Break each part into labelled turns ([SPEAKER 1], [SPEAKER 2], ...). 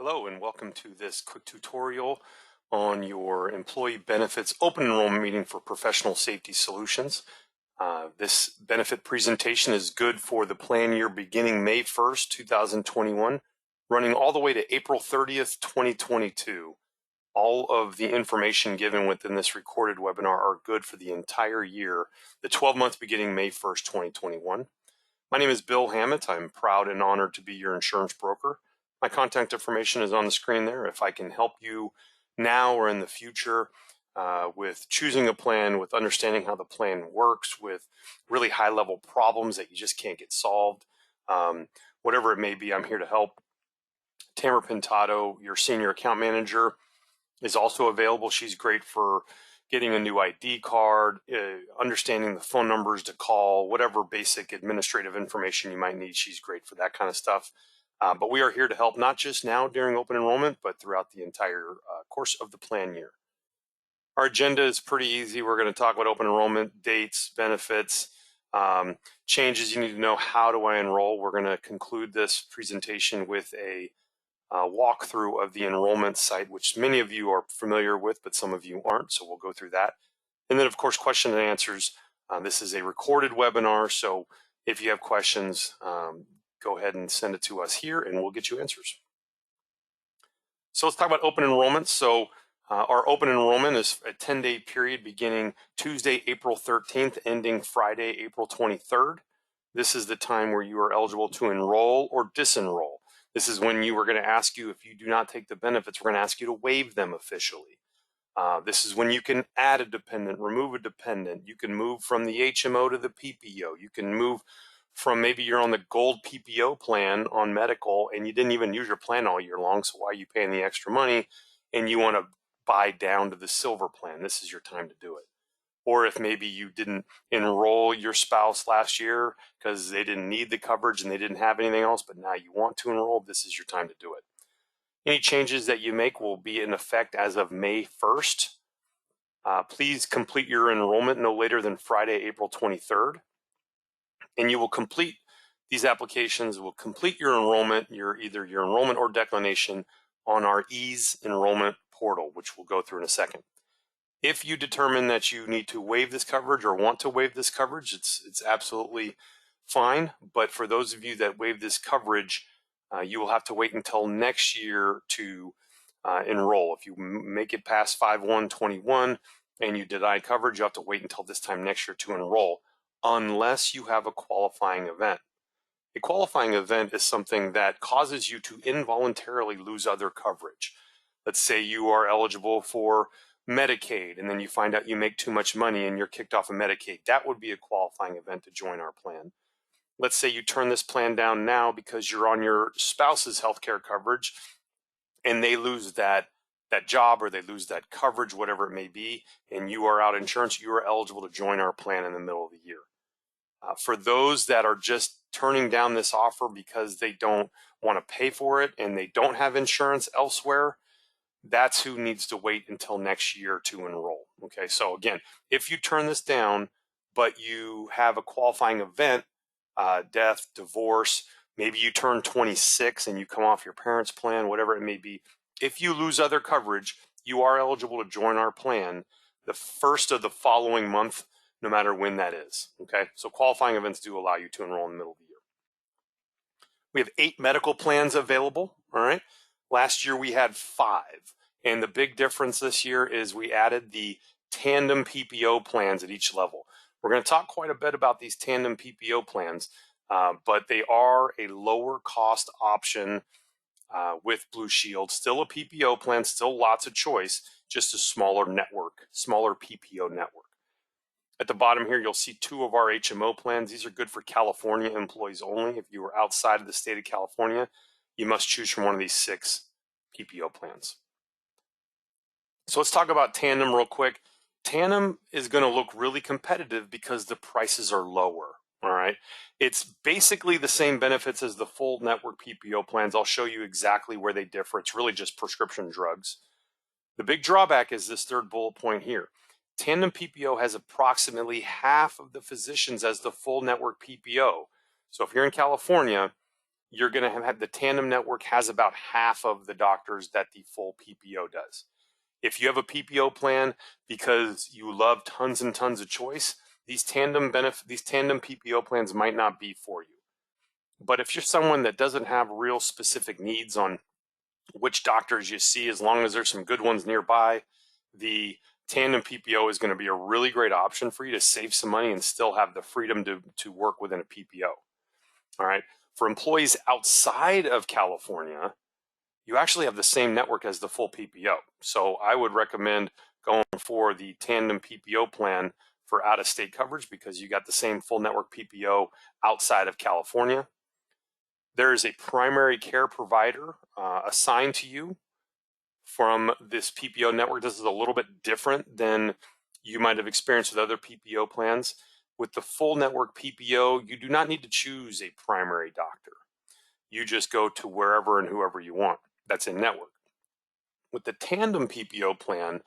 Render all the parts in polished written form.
[SPEAKER 1] Hello and welcome to this quick tutorial on your employee benefits open enrollment meeting for professional safety solutions. This benefit presentation is good for the plan year beginning May 1st, 2021, running all the way to April 30th, 2022. All of the information given within this recorded webinar are good for the entire year, the 12 months beginning May 1st, 2021. My name is Bill Hammett. I'm proud and honored to be your insurance broker. My contact information is on the screen there. If I can help you now or in the future with choosing a plan, with understanding how the plan works, with really high-level problems that you just can't get solved, whatever it may be, I'm here to help. Tamara Pintado, your senior account manager, is also available. She's great for getting a new ID card, understanding the phone numbers to call, whatever basic administrative information you might need. She's great for that kind of stuff. But we are here to help not just now during open enrollment, but throughout the entire course of the plan year. Our agenda is pretty easy. We're going to talk about open enrollment, dates, benefits, changes you need to know. How do I enroll? We're going to conclude this presentation with a walkthrough of the enrollment site, which many of you are familiar with, but some of you aren't, so we'll go through that. And then, of course, question and answers. This is a recorded webinar, so if you have questions, go ahead and send it to us here, and we'll get you answers. So let's talk about open enrollment. So our open enrollment is a 10-day period beginning Tuesday, April 13th, ending Friday, April 23rd. This is the time where you are eligible to enroll or disenroll. This is when you are going to ask you, if you do not take the benefits, we're going to ask you to waive them officially. This is when you can add a dependent, remove a dependent. You can move from the HMO to the PPO. You can move from, maybe you're on the gold PPO plan on medical and you didn't even use your plan all year long, so why are you paying the extra money, and you want to buy down to the silver plan. This is your time to do it. Or if maybe you didn't enroll your spouse last year because they didn't need the coverage and they didn't have anything else, but now you want to enroll, this is your time to do it. Any changes that you make will be in effect as of May 1st. Please complete your enrollment no later than Friday, April 23rd. And you will complete these applications, will complete your enrollment, either your enrollment or declination on our Ease enrollment portal, which we'll go through in a second. If you determine that you need to waive this coverage or want to waive this coverage, it's absolutely fine. But for those of you that waive this coverage, you will have to wait until next year to enroll. If you make it past 5/1/21 and you deny coverage, you have to wait until this time next year to enroll, unless you have a qualifying event. A qualifying event is something that causes you to involuntarily lose other coverage. Let's say you are eligible for Medicaid, and then you find out you make too much money and you're kicked off of Medicaid. That would be a qualifying event to join our plan. Let's say you turn this plan down now because you're on your spouse's healthcare coverage and they lose that job or they lose that coverage, whatever it may be, and you are out of insurance, you are eligible to join our plan in the middle of the year. For those that are just turning down this offer because they don't want to pay for it and they don't have insurance elsewhere, that's who needs to wait until next year to enroll. Okay, so again, if you turn this down, but you have a qualifying event, death, divorce, maybe you turn 26 and you come off your parents' plan, whatever it may be, if you lose other coverage, you are eligible to join our plan the first of the following month, no matter when that is. Okay, so qualifying events do allow you to enroll in the middle of the year. We have 8 medical plans available. All right. Last year we had 5. And the big difference this year is we added the tandem PPO plans at each level. We're going to talk quite a bit about these tandem PPO plans, but they are a lower cost option with Blue Shield. Still a PPO plan, still lots of choice, just a smaller network, smaller PPO network. At the bottom here, you'll see 2 of our HMO plans. These are good for California employees only. If you are outside of the state of California, you must choose from one of these 6 PPO plans. So let's talk about Tandem real quick. Tandem is going to look really competitive because the prices are lower. All right. It's basically the same benefits as the full network PPO plans. I'll show you exactly where they differ. It's really just prescription drugs. The big drawback is this third bullet point here. Tandem PPO has approximately half of the physicians as the full network PPO. So if you're in California, you're going to have the Tandem network has about half of the doctors that the full PPO does. If you have a PPO plan because you love tons and tons of choice, these tandem PPO plans might not be for you. But if you're someone that doesn't have real specific needs on which doctors you see, as long as there's some good ones nearby, the Tandem PPO is going to be a really great option for you to save some money and still have the freedom to work within a PPO. All right. For employees outside of California, you actually have the same network as the full PPO. So I would recommend going for the Tandem PPO plan for out-of-state coverage because you got the same full network PPO outside of California. There is a primary care provider assigned to you from this PPO network. This is a little bit different than you might have experienced with other PPO plans. With the full network PPO, you do not need to choose a primary doctor. You just go to wherever and whoever you want. That's in network. With the Tandem PPO plan,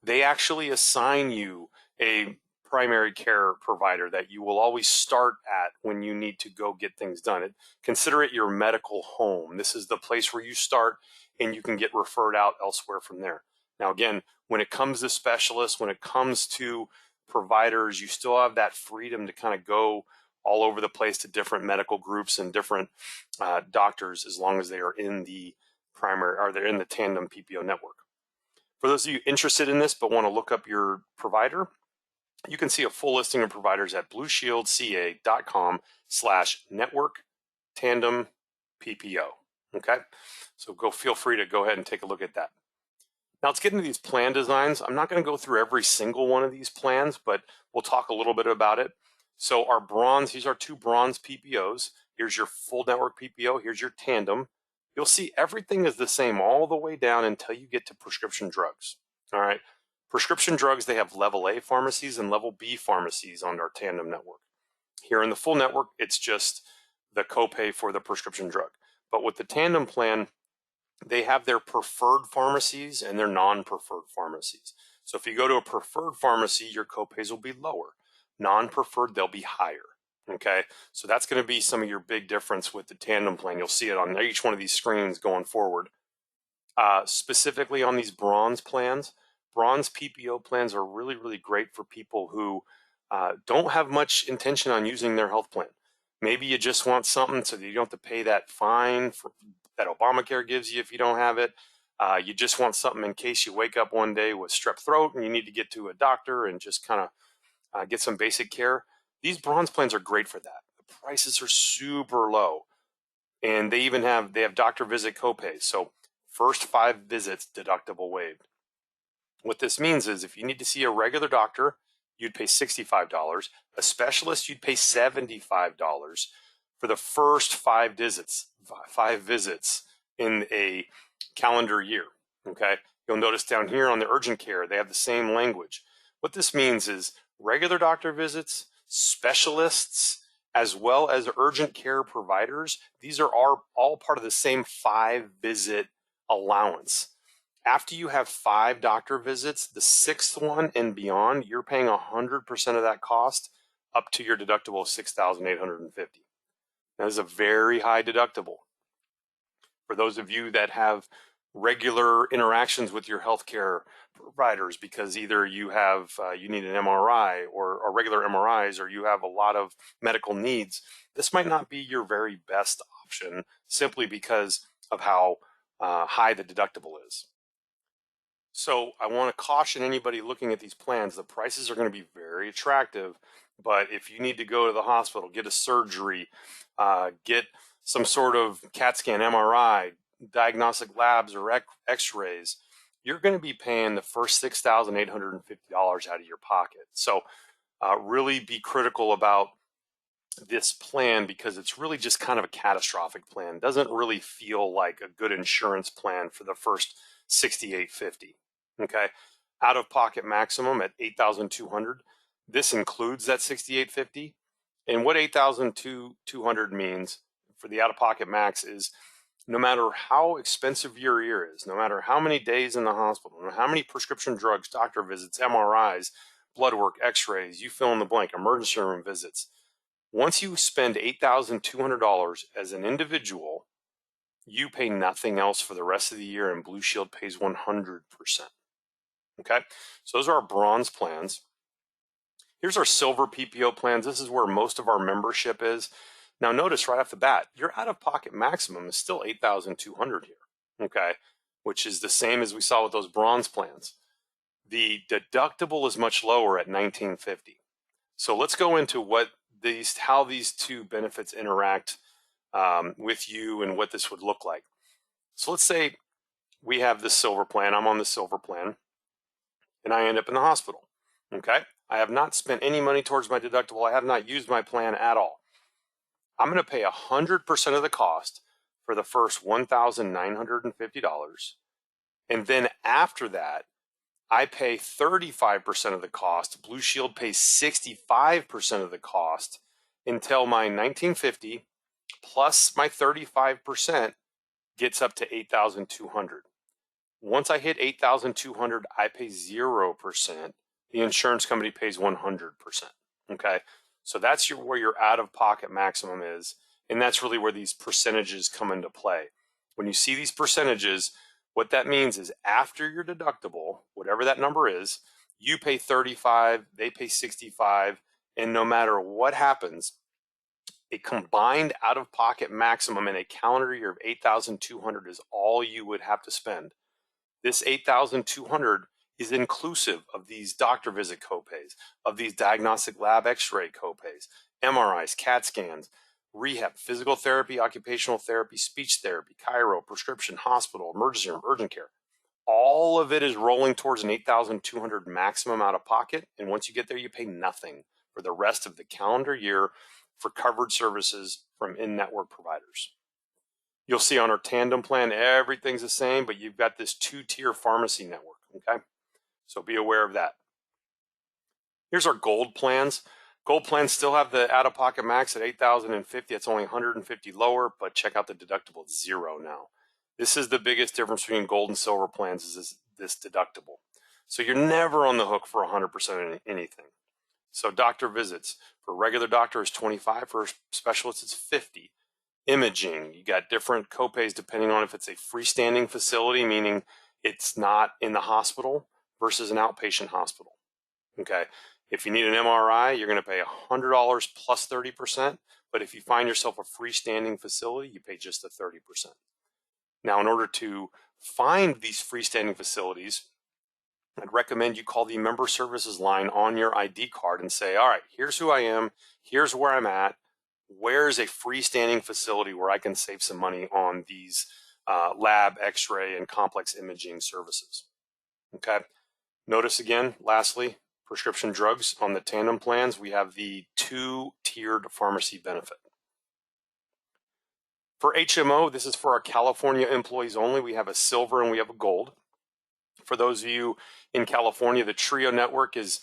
[SPEAKER 1] they actually assign you a primary care provider that you will always start at when you need to go get things done. Consider it your medical home. This is the place where you start and you can get referred out elsewhere from there. Now, again, when it comes to specialists, when it comes to providers, you still have that freedom to kind of go all over the place to different medical groups and different doctors as long as they are in the primary or they're in the Tandem PPO network. For those of you interested in this but want to look up your provider, you can see a full listing of providers at blueshieldca.com/network Tandem PPO. Okay, so feel free to go ahead and take a look at that. Now let's get into these plan designs. I'm not going to go through every single one of these plans, but we'll talk a little bit about it. So our bronze, these are two bronze PPOs. Here's your full network PPO. Here's your Tandem. You'll see everything is the same all the way down until you get to prescription drugs. All right. Prescription drugs, they have level A pharmacies and level B pharmacies on our Tandem network. Here in the full network, it's just the copay for the prescription drug. But with the Tandem plan, they have their preferred pharmacies and their non-preferred pharmacies. So if you go to a preferred pharmacy, your copays will be lower. Non-preferred, they'll be higher. Okay, so that's going to be some of your big difference with the Tandem plan. You'll see it on each one of these screens going forward. Specifically on these bronze plans, bronze PPO plans are really, really great for people who don't have much intention on using their health plan. Maybe you just want something so that you don't have to pay that fine that Obamacare gives you if you don't have it. You just want something in case you wake up one day with strep throat and you need to get to a doctor and just kind of get some basic care. These bronze plans are great for that. The prices are super low, and they have doctor visit copays. So first 5 visits deductible waived. What this means is if you need to see a regular doctor, you'd pay $65. A specialist, you'd pay $75 for the first 5 visits. 5 visits in a calendar year. Okay, you'll notice down here on the urgent care they have the same language. What this means is regular doctor visits, specialists, as well as urgent care providers, these are all part of the same 5-visit allowance. After you have 5 doctor visits, the 6th one and beyond, you're paying 100% of that cost up to your deductible of $6,850. That is a very high deductible. For those of you that have regular interactions with your healthcare providers because either you need an MRI or regular MRIs, or you have a lot of medical needs, this might not be your very best option simply because of how high the deductible is. So I want to caution anybody looking at these plans, the prices are going to be very attractive, but if you need to go to the hospital, get a surgery, get some sort of CAT scan, MRI, diagnostic labs, or x-rays, you're going to be paying the first $6,850 out of your pocket. So really be critical about this plan because it's really just kind of a catastrophic plan. It doesn't really feel like a good insurance plan for the first $6,850. Okay, out of pocket maximum at $8,200. This includes that $6,850. And what $8,200 means for the out of pocket max is no matter how expensive your ear is, no matter how many days in the hospital, no matter how many prescription drugs, doctor visits, MRIs, blood work, x-rays, you fill in the blank, emergency room visits, Once you spend $8,200 as an individual, you pay nothing else for the rest of the year, and Blue Shield pays 100%. Okay, so those are our bronze plans. Here's our silver PPO plans. This is where most of our membership is. Now notice right off the bat, your out-of-pocket maximum is still $8,200 here, okay, which is the same as we saw with those bronze plans. The deductible is much lower at $1,950. So let's go into how these two benefits interact with you and what this would look like. So let's say we have this silver plan. I'm on the silver plan, and I end up in the hospital. Okay, I have not spent any money towards my deductible. I have not used my plan at all. I'm going to pay 100% of the cost for the first $1,950, and then after that, I pay 35% of the cost. Blue Shield pays 65% of the cost until my $1,950 plus my 35% gets up to $8,200. Once I hit $8,200, I pay 0%. The insurance company pays 100%. Okay, so that's where your out-of-pocket maximum is, and that's really where these percentages come into play. When you see these percentages, what that means is after your deductible, whatever that number is, you pay 35, they pay 65, and no matter what happens, a combined out-of-pocket maximum in a calendar year of $8,200 is all you would have to spend. This $8,200 is inclusive of these doctor visit copays, of these diagnostic lab x-ray copays, MRIs, CAT scans, rehab, physical therapy, occupational therapy, speech therapy, chiro, prescription, hospital, emergency room, urgent care. All of it is rolling towards an $8,200 maximum out of pocket. And once you get there, you pay nothing for the rest of the calendar year for covered services from in-network providers. You'll see on our tandem plan, everything's the same, but you've got this two-tier pharmacy network, okay? So be aware of that. Here's our gold plans. Gold plans still have the out-of-pocket max at $8,050. It's only $150 lower, but check out the deductible. It's zero now. This is the biggest difference between gold and silver plans is this deductible. So you're never on the hook for 100% anything. So doctor visits for regular doctor is $25. For specialists, it's $50. Imaging, you got different copays depending on if it's a freestanding facility, meaning it's not in the hospital, versus an outpatient hospital. Okay, if you need an MRI, you're going to pay $100 plus 30%, but if you find yourself a freestanding facility, you pay just the 30%. Now, in order to find these freestanding facilities, I'd recommend you call the member services line on your ID card and say, all right, here's who I am, here's where I'm at, where's a freestanding facility where I can save some money on these lab, x-ray, and complex imaging services. Okay, notice again, lastly, prescription drugs on the tandem plans, we have the two-tiered pharmacy benefit. For HMO, this is for our California employees only. We have a silver and we have a gold. For those of you in California, the Trio network is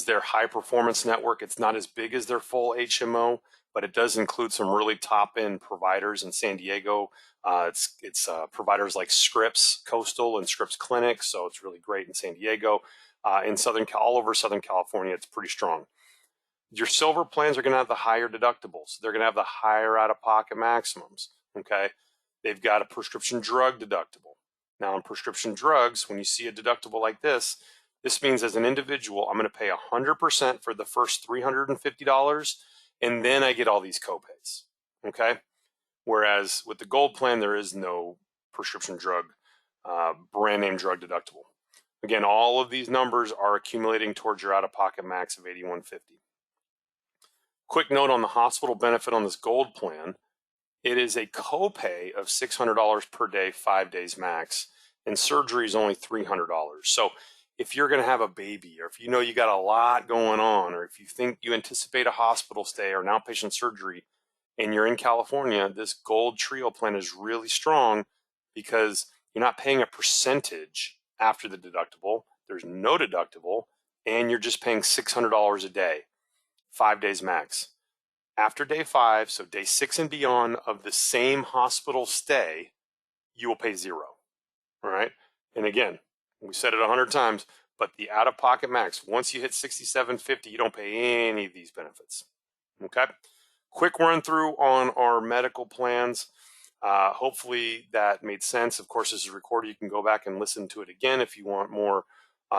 [SPEAKER 1] their high performance network. It's not as big as their full HMO, but it does include some really top end providers in San Diego. It's providers like Scripps Coastal and Scripps Clinic, so it's really great in San Diego. In all over Southern California, it's pretty strong. Your silver plans are going to have the higher deductibles. They're going to have the higher out-of-pocket maximums, okay? They've got a prescription drug deductible. Now, in prescription drugs, when you see a deductible like this means as an individual, I'm going to pay 100% for the first $350, and then I get all these copays, okay? Whereas with the gold plan, there is no prescription drug, brand name drug deductible. Again, all of these numbers are accumulating towards your out-of-pocket max of $8,150. Quick note on the hospital benefit on this gold plan. It is a copay of $600 per day, 5 days max, and surgery is only $300. So if you're going to have a baby, or if you know you got a lot going on, or if you think you anticipate a hospital stay or an outpatient surgery, and you're in California, this gold trio plan is really strong because you're not paying a percentage after the deductible. There's no deductible, and you're just paying $600 a day, 5 days max. After day 5, so day 6 and beyond of the same hospital stay, you will pay zero. All right. And again, we said it 100 times, but the out-of-pocket max, once you hit $6,750, you don't pay any of these benefits. Okay. quick run through on our medical plans. Hopefully that made sense. Of course, this is recorded. You can go back and listen to it again if you want more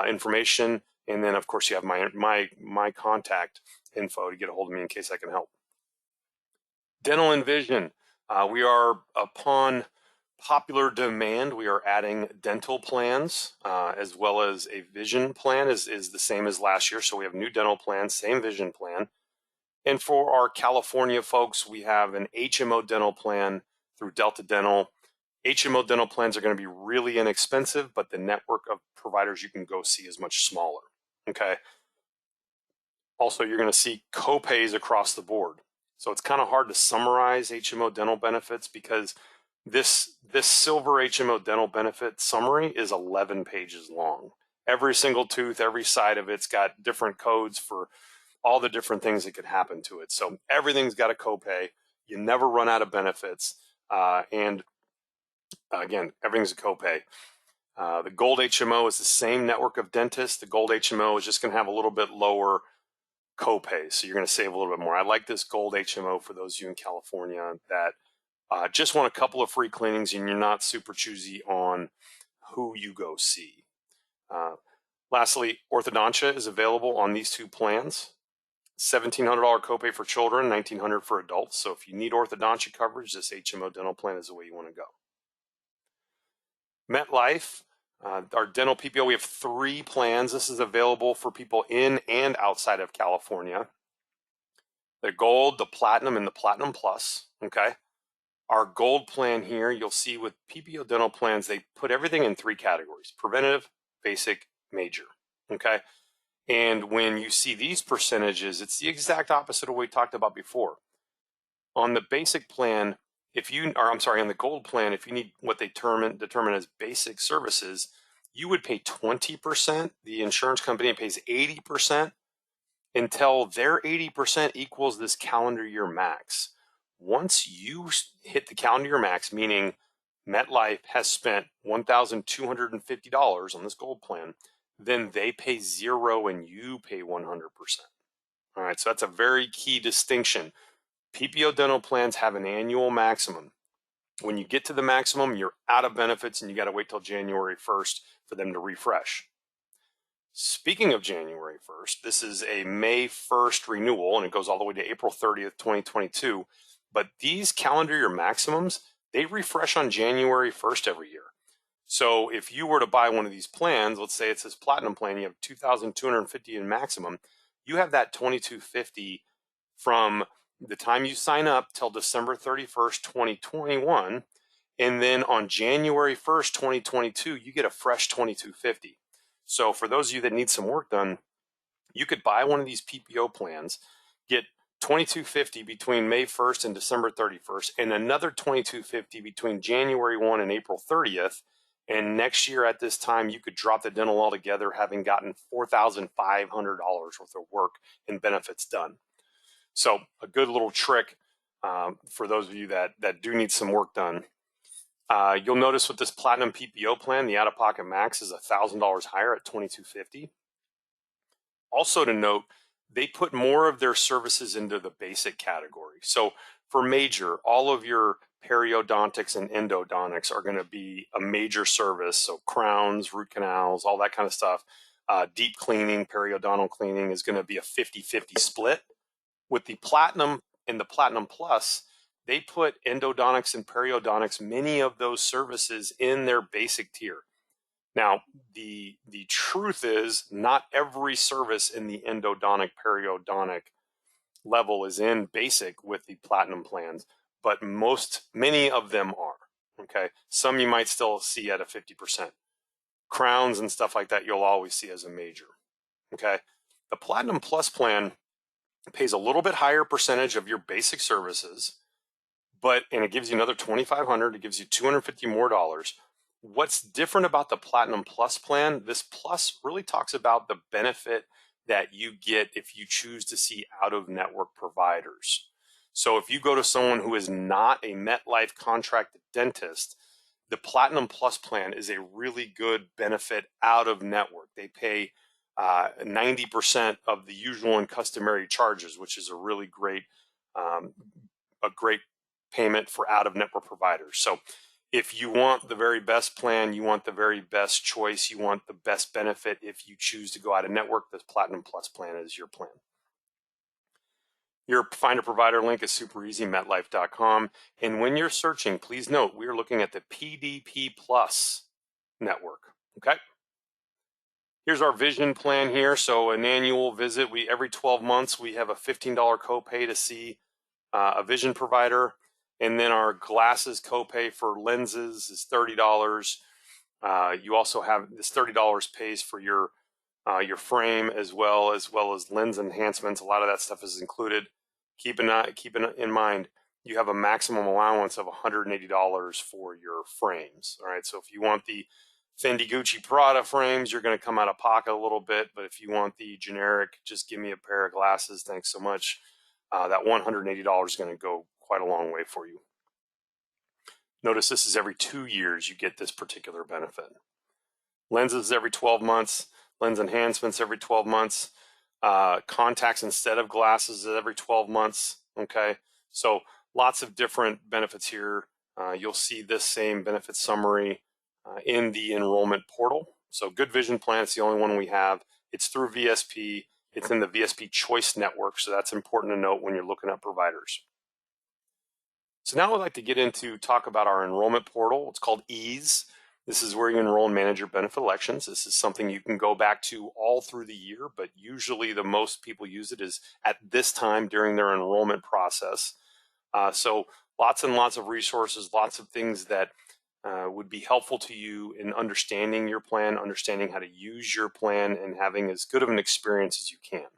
[SPEAKER 1] information. And then, of course, you have my contact info to get a hold of me in case I can help. Dental and vision. We are, upon popular demand, we are adding dental plans as well as a vision plan is the same as last year. So we have new dental plan, same vision plan. And for our California folks, we have an HMO dental plan through Delta Dental. HMO dental plans are going to be really inexpensive, but the network of providers you can go see is much smaller. Okay. Also, you're going to see copays across the board. So it's kind of hard to summarize HMO dental benefits because this silver HMO dental benefit summary is 11 pages long. Every single tooth, every side of it's got different codes for all the different things that could happen to it. So everything's got a copay. You never run out of benefits. And again, everything's a copay. The Gold HMO is the same network of dentists. The Gold HMO is just going to have a little bit lower copay. So you're going to save a little bit more. I like this Gold HMO for those of you in California that just want a couple of free cleanings and you're not super choosy on who you go see. Lastly, orthodontia is available on these two plans. $1,700 copay for children, $1,900 for adults. So if you need orthodontia coverage, this HMO dental plan is the way you want to go. MetLife, our dental PPO, we have 3 plans. This is available for people in and outside of California. The Gold, the Platinum, and the Platinum Plus, okay? Our Gold plan here, you'll see with PPO dental plans, they put everything in 3 categories: preventative, basic, major, okay? And when you see these percentages, it's the exact opposite of what we talked about before. On the basic plan, on the Gold plan, if you need what they determine as basic services, you would pay 20%. The insurance company pays 80% until their 80% equals this calendar year max. Once you hit the calendar year max, meaning MetLife has spent $1,250 on this Gold plan, then they pay 0 and you pay 100%. All right, so that's a very key distinction. PPO dental plans have an annual maximum. When you get to the maximum, you're out of benefits and you got to wait till January 1st for them to refresh. Speaking of January 1st, this is a May 1st renewal and it goes all the way to April 30th, 2022. But these calendar year maximums, they refresh on January 1st every year. So if you were to buy one of these plans, let's say it's this Platinum plan, you have $2,250 in maximum, you have that $2,250 from the time you sign up till December 31st, 2021. And then on January 1st, 2022, you get a fresh $2,250. So for those of you that need some work done, you could buy one of these PPO plans, get $2,250 between May 1st and December 31st, and another $2,250 between January 1 and April 30th. And next year at this time, you could drop the dental altogether, having gotten $4,500 worth of work and benefits done. So a good little trick for those of you that do need some work done. You'll notice with this Platinum PPO plan, the out-of-pocket max is $1,000 higher at $2,250. Also to note, they put more of their services into the basic category. So for major, all of your periodontics and endodontics are going to be a major service. So crowns, root canals, all that kind of stuff. Deep cleaning, periodontal cleaning is going to be a 50-50 split. With the Platinum and the Platinum Plus, they put endodontics and periodontics, many of those services in their basic tier. Now, the truth is not every service in the endodontic, periodontic level is in basic with the Platinum plans, but many of them are, okay? Some you might still see at a 50%. Crowns and stuff like that, you'll always see as a major, okay? The Platinum Plus plan pays a little bit higher percentage of your basic services, and it gives you another $2,500. It gives you $250 more dollars. What's different about the Platinum Plus plan? This Plus really talks about the benefit that you get if you choose to see out-of-network providers. So if you go to someone who is not a MetLife contracted dentist, the Platinum Plus plan is a really good benefit out of network. They pay 90% of the usual and customary charges, which is a really great a great payment for out-of-network providers. So if you want the very best plan, you want the very best choice, you want the best benefit, if you choose to go out of network, this Platinum Plus plan is your plan. Your find a provider link is super easy, metlife.com. And when you're searching, please note, we are looking at the PDP Plus network, okay? Here's our vision plan here. So an annual visit, every 12 months, we have a $15 copay to see a vision provider. And then our glasses copay for lenses is $30. You also have this $30 pays for your frame as well as lens enhancements. A lot of that stuff is included. Keep in mind, you have a maximum allowance of $180 for your frames. All right, so if you want the Fendi, Gucci, Prada frames, you're going to come out of pocket a little bit. But if you want the generic, just give me a pair of glasses, thanks so much, that $180 is going to go quite a long way for you. Notice this is every 2 years you get this particular benefit. Lenses every 12 months, lens enhancements every 12 months, contacts instead of glasses every 12 months, okay? So lots of different benefits here. You'll see this same benefit summary in the enrollment portal. So Good Vision Plan, it's the only one we have. It's through VSP. It's in the VSP Choice Network, so that's important to note when you're looking at providers. So now I'd like to talk about our enrollment portal. It's called EASE. This is where you enroll and manage your benefit elections. This is something you can go back to all through the year, but usually the most people use it is at this time during their enrollment process. So lots and lots of resources, lots of things that would be helpful to you in understanding your plan, understanding how to use your plan, and having as good of an experience as you can.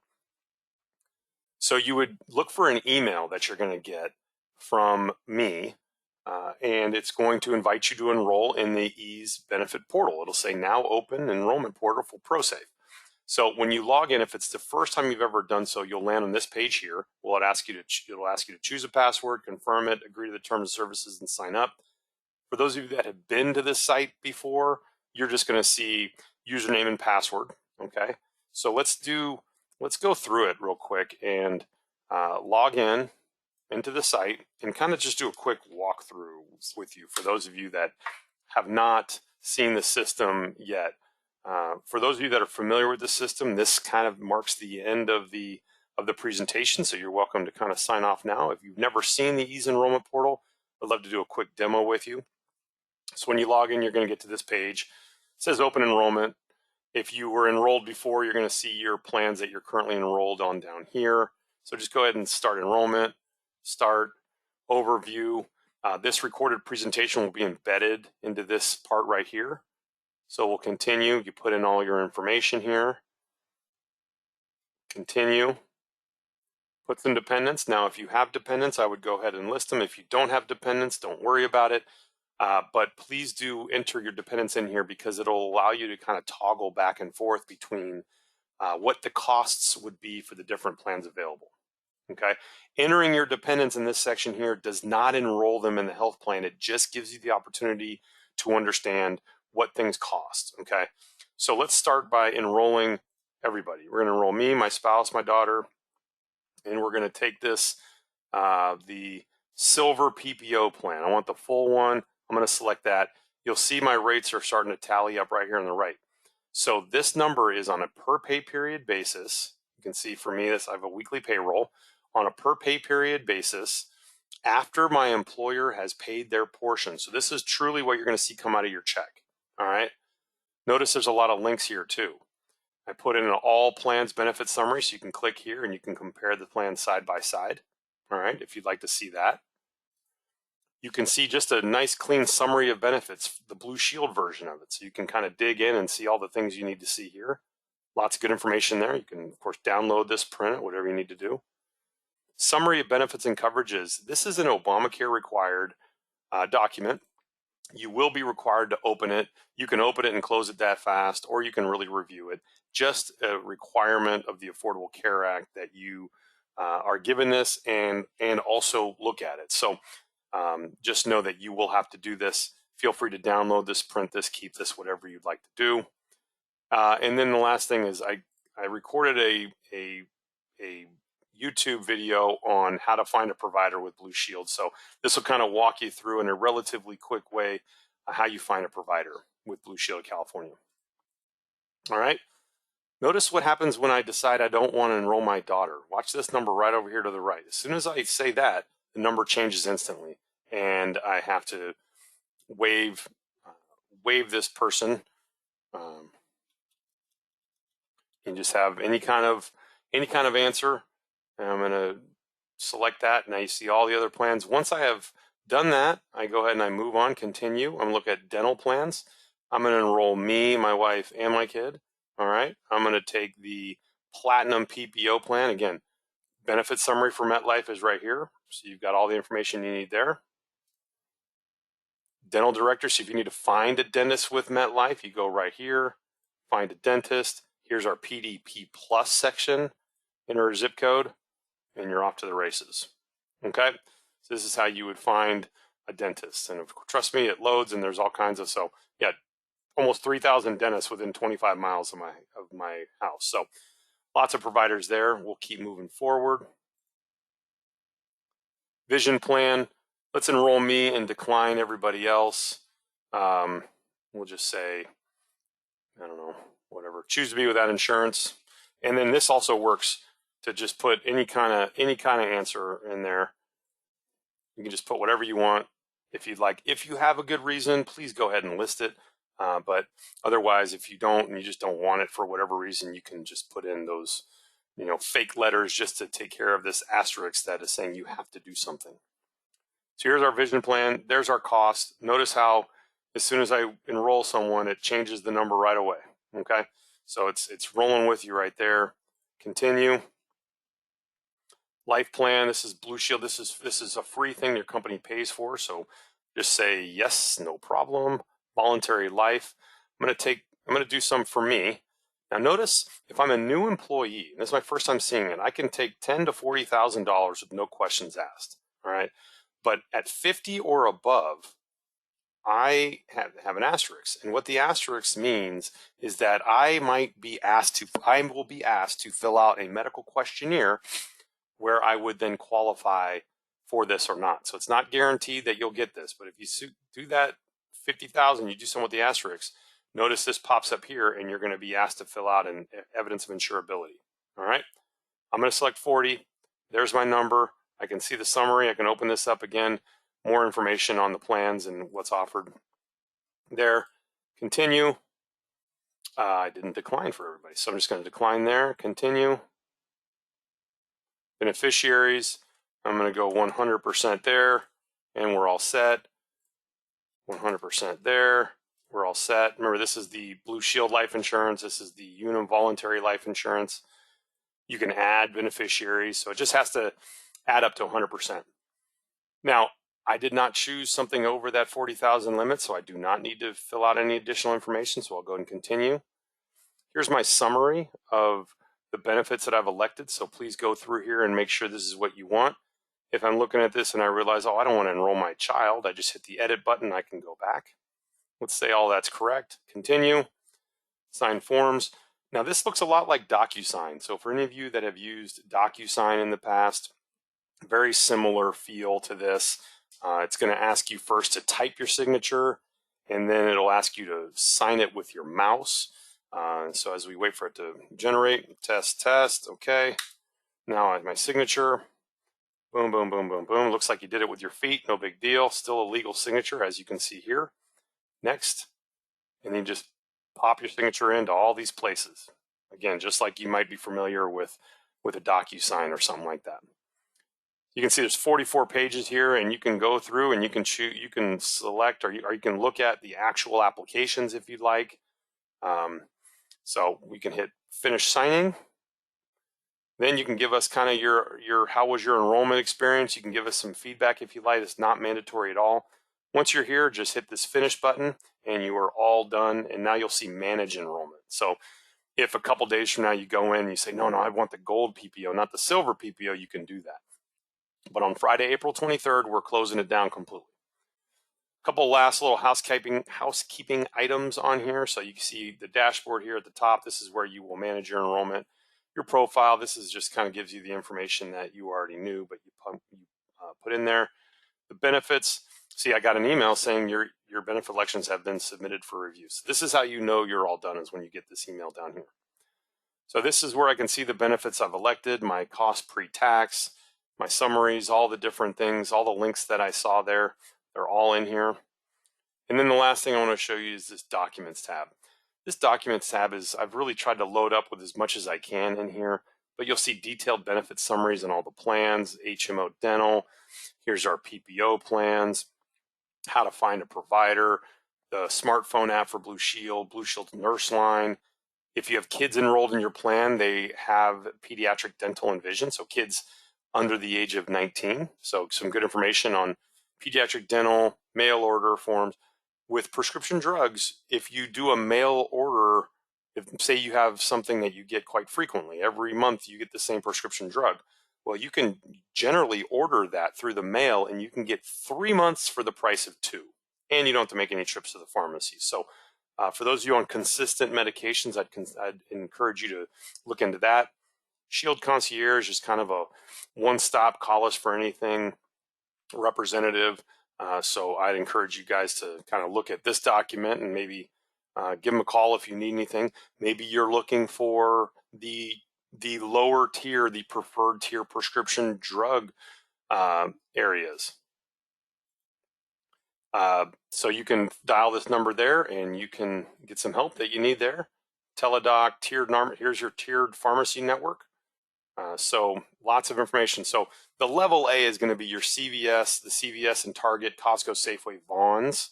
[SPEAKER 1] So you would look for an email that you're going to get from me, and it's going to invite you to enroll in the EASE benefit portal. It'll say now open enrollment portal for ProSafe. So when you log in, if it's the first time you've ever done so, you'll land on this page here. It'll ask you to choose a password, confirm it, agree to the terms of services, and sign up. For those of you that have been to this site before, you're just going to see username and password. Okay, so let's go through it real quick and log in into the site and kind of just do a quick walkthrough with you for those of you that have not seen the system yet. For those of you that are familiar with the system, this kind of marks the end of the presentation, so you're welcome to kind of sign off now. If you've never seen the EASE enrollment portal, I'd love to do a quick demo with you. So when you log in, you're going to get to this page. It says open enrollment. If you were enrolled before, you're going to see your plans that you're currently enrolled on down here. So just go ahead and start enrollment, start overview. This recorded presentation will be embedded into this part right here. So we'll continue. You put in all your information here. Continue. Put some dependents. Now, if you have dependents, I would go ahead and list them. If you don't have dependents, don't worry about it. But please do enter your dependents in here because it'll allow you to kind of toggle back and forth between what the costs would be for the different plans available. Okay, entering your dependents in this section here does not enroll them in the health plan. It just gives you the opportunity to understand what things cost. Okay, so let's start by enrolling everybody. We're going to enroll me, my spouse, my daughter, and we're going to take this the silver PPO plan. I want the full one. I'm going to select that. You'll see my rates are starting to tally up right here on the right. So this number is on a per pay period basis. You can see for me, I have a weekly payroll. On a per pay period basis, after my employer has paid their portion. So this is truly what you're going to see come out of your check. All right. Notice there's a lot of links here too. I put in an all plans benefit summary, so you can click here and you can compare the plans side by side. All right, if you'd like to see that. You can see just a nice clean summary of benefits, the Blue Shield version of it. So you can kind of dig in and see all the things you need to see here. Lots of good information there. You can, of course, download this, print it, whatever you need to do. Summary of benefits and coverages. This is an Obamacare required document. You will be required to open it. You can open it and close it that fast, or you can really review it. Just a requirement of the Affordable Care Act that you are given this and also look at it. So just know that you will have to do this. Feel free to download this, print this, keep this, whatever you'd like to do. And then the last thing is I recorded a YouTube video on how to find a provider with Blue Shield. So this will kind of walk you through in a relatively quick way how you find a provider with Blue Shield of California. All right. Notice what happens when I decide I don't want to enroll my daughter. Watch this number right over here to the right. As soon as I say that, the number changes instantly, and I have to waive this person, and just have any kind of answer. And I'm going to select that. Now you see all the other plans. Once I have done that, I go ahead and I move on, continue. I'm going to look at dental plans. I'm going to enroll me, my wife, and my kid. All right. I'm going to take the Platinum PPO plan. Again, benefit summary for MetLife is right here. So you've got all the information you need there. Dental director. So if you need to find a dentist with MetLife, you go right here, find a dentist. Here's our PDP Plus section. Enter a zip code, and you're off to the races. Okay. So this is how you would find a dentist. And trust me, it loads, and there's all kinds of, so yeah, almost 3,000 dentists within 25 miles of my house. So lots of providers there. We'll keep moving forward. Vision plan. Let's enroll me and decline everybody else. We'll just say, I don't know, whatever. Choose to be without insurance. And then this also works to just put any kind of answer in there. You can just put whatever you want if you'd like. If you have a good reason, please go ahead and list it. But otherwise, if you don't and you just don't want it for whatever reason, you can just put in those, fake letters just to take care of this asterisk that is saying you have to do something. So here's our vision plan. There's our cost. Notice how as soon as I enroll someone, it changes the number right away. Okay, so it's rolling with you right there. Continue. Life plan. This is Blue Shield. This is a free thing your company pays for. So just say yes, no problem. Voluntary life. I'm going to do some for me. Now notice if I'm a new employee, and this is my first time seeing it, I can take $10,000 to $40,000 with no questions asked. All right. But at 50 or above, I have an asterisk. And what the asterisk means is that I will be asked to fill out a medical questionnaire where I would then qualify for this or not. So it's not guaranteed that you'll get this, but if you do that 50,000, you do some with the asterisks, notice this pops up here and you're going to be asked to fill out an evidence of insurability. All right. I'm going to select 40. There's my number. I can see the summary. I can open this up again. More information on the plans and what's offered there. Continue. I didn't decline for everybody, so I'm just going to decline there. Continue. Beneficiaries. I'm going to go 100% there, and we're all set. 100% there. We're all set. Remember, this is the Blue Shield life insurance. This is the Unum voluntary life insurance. You can add beneficiaries, so it just has to add up to 100%. Now, I did not choose something over that 40,000 limit, so I do not need to fill out any additional information, so I'll go and continue. Here's my summary of the benefits that I've elected, so please go through here and make sure this is what you want. If I'm looking at this and I realize, I don't want to enroll my child, I just hit the edit button, I can go back. Let's say all that's correct. Continue. Sign forms. Now this looks a lot like DocuSign. So for any of you that have used DocuSign in the past, very similar feel to this. It's going to ask you first to type your signature, and then it'll ask you to sign it with your mouse. So as we wait for it to generate, test, okay. Now I have my signature. Boom, boom, boom, boom, boom. Looks like you did it with your feet. No big deal. Still a legal signature, as you can see here. Next. And then just pop your signature into all these places. Again, just like you might be familiar with a DocuSign or something like that. You can see there's 44 pages here, and you can go through and you can choose, you can select, or you can look at the actual applications if you'd like. So we can hit finish signing. Then you can give us kind of your how was your enrollment experience. You can give us some feedback if you like. It's not mandatory at all. Once you're here, just hit this finish button and you are all done. And now you'll see manage enrollment. So if a couple days from now you go in and you say, no, I want the gold PPO, not the silver PPO, you can do that. But on Friday, April 23rd, we're closing it down completely. A couple last little housekeeping items on here. So you can see the dashboard here at the top. This is where you will manage your enrollment. your profile. This is just kind of gives you the information that you already knew, but you put in there. The benefits. See, I got an email saying your benefit elections have been submitted for review. So this is how you know you're all done, is when you get this email down here. So this is where I can see the benefits I've elected, my cost pre-tax, my summaries, all the different things, all the links that I saw there. They're all in here. And then the last thing I want to show you is this Documents tab. This Documents tab is, I've really tried to load up with as much as I can in here, but you'll see detailed benefit summaries and all the plans, HMO dental. Here's our PPO plans, how to find a provider, the smartphone app for Blue Shield Nurse Line. If you have kids enrolled in your plan, they have pediatric dental and vision, so kids under the age of 19. So some good information on pediatric dental, mail order forms. With prescription drugs, if you do a mail order, if say you have something that you get quite frequently, every month you get the same prescription drug, well, you can generally order that through the mail and you can get 3 months for the price of 2. And you don't have to make any trips to the pharmacy. So for those of you on consistent medications, I'd encourage you to look into that. Shield Concierge is kind of a one-stop, call us for anything representative. So I'd encourage you guys to kind of look at this document and maybe give them a call if you need anything. Maybe you're looking for the lower tier, the preferred tier prescription drug areas. So you can dial this number there and you can get some help that you need there. Teledoc, here's your tiered pharmacy network. So lots of information. So the level A is going to be your CVS, the CVS and Target, Costco, Safeway, Vons.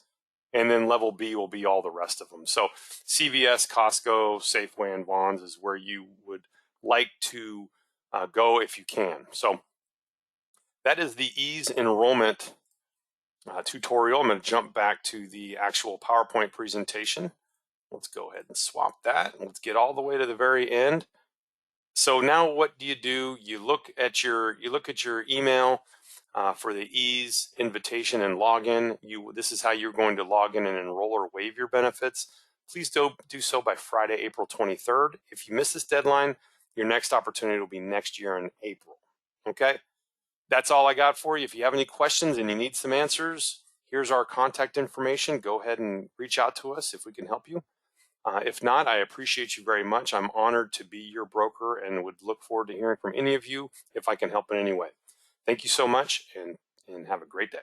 [SPEAKER 1] And then level B will be all the rest of them. So CVS, Costco, Safeway, and Vons is where you would like to go if you can. So that is the ease enrollment tutorial. I'm going to jump back to the actual PowerPoint presentation. Let's go ahead and swap that. Let's get all the way to the very end. So now what do? You look at your email for the ease invitation and login. This is how you're going to log in and enroll or waive your benefits. Please do so by Friday, April 23rd. If you miss this deadline, your next opportunity will be next year in April. Okay? That's all I got for you. If you have any questions and you need some answers, here's our contact information. Go ahead and reach out to us if we can help you. If not, I appreciate you very much. I'm honored to be your broker and would look forward to hearing from any of you if I can help in any way. Thank you so much and have a great day.